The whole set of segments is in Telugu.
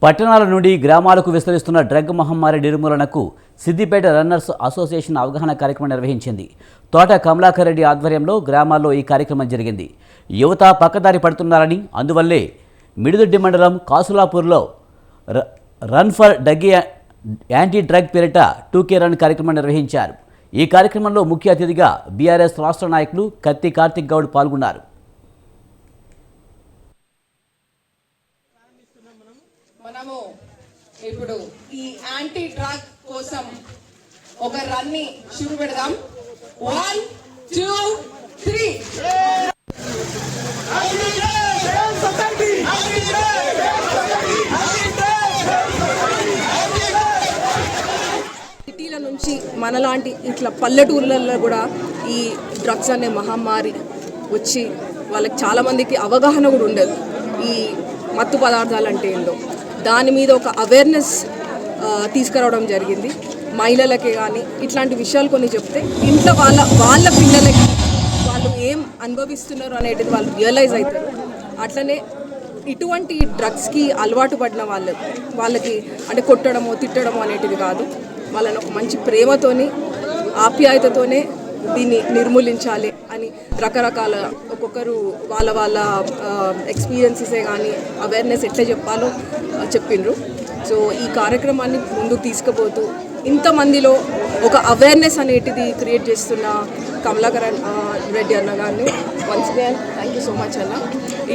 పట్టణాల నుండి గ్రామాలకు విస్తరిస్తున్న డ్రగ్ మహమ్మారి నిర్మూలనకు సిద్దిపేట రన్నర్స్ అసోసియేషన్ అవగాహన కార్యక్రమం నిర్వహించింది. తోట కమలాకర్ రెడ్డి ఆధ్వర్యంలో గ్రామాల్లో ఈ కార్యక్రమం జరిగింది. యువత పక్కదారి పడుతున్నారని, అందువల్లే మిడిదొడ్డి మండలం కాసులాపూర్లో run for drug anti drug పేరిట 2K రన్ కార్యక్రమం నిర్వహించారు. ఈ కార్యక్రమంలో ముఖ్య అతిథిగా బీఆర్ఎస్ రాష్ట్ర నాయకులు కత్తి కార్తిక్ గౌడ్ పాల్గొన్నారు. మనము ఇప్పుడు ఈ యాంటీ డ్రగ్ కోసం ఒక రన్ ని షురు పెడదాం. 1 2 3 సిటీల నుంచి మనలాంటి ఇట్లా పల్లెటూర్లలో కూడా ఈ డ్రగ్స్ అనే మహమ్మారి వచ్చి వాళ్ళకి చాలామందికి అవగాహన కూడా ఉండదు. ఈ మత్తు పదార్థాలు అంటే ఏంటో దాని మీద ఒక అవేర్నెస్ తీసుకురావడం జరిగింది. మహిళలకే కానీ ఇట్లాంటి విషయాలు కొన్ని చెప్తే ఇంట్లో వాళ్ళ పిల్లలకి వాళ్ళు ఏం అనుభవిస్తున్నారు అనేది వాళ్ళు రియలైజ్ అవుతారు. అట్లనే ఇటువంటి డ్రగ్స్కి అలవాటు పడిన వాళ్ళకి అంటే కొట్టడమో తిట్టడమో అనేటిది కాదు, వాళ్ళని ఒక మంచి ప్రేమతోని ఆప్యాయతతోనే దీన్ని నిర్మూలించాలి అని రకరకాల ఒక్కొక్కరు వాళ్ళ ఎక్స్పీరియన్సెసే కానీ అవేర్నెస్ ఎట్లా చెప్పాలో చెప్పిండ్రు. సో ఈ కార్యక్రమాన్ని ముందుకు తీసుకుపోతూ ఇంతమందిలో ఒక అవేర్నెస్ అనేటిది క్రియేట్ చేస్తున్న కమలాకర్ రెడ్డి అన్న గారిని once again thank you so much అన్న.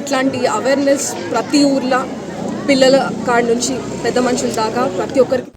ఇట్లాంటి అవేర్నెస్ ప్రతి ఊర్లో పిల్లల కాడ నుంచి పెద్ద మనుషుల దాకా ప్రతి ఒక్కరికి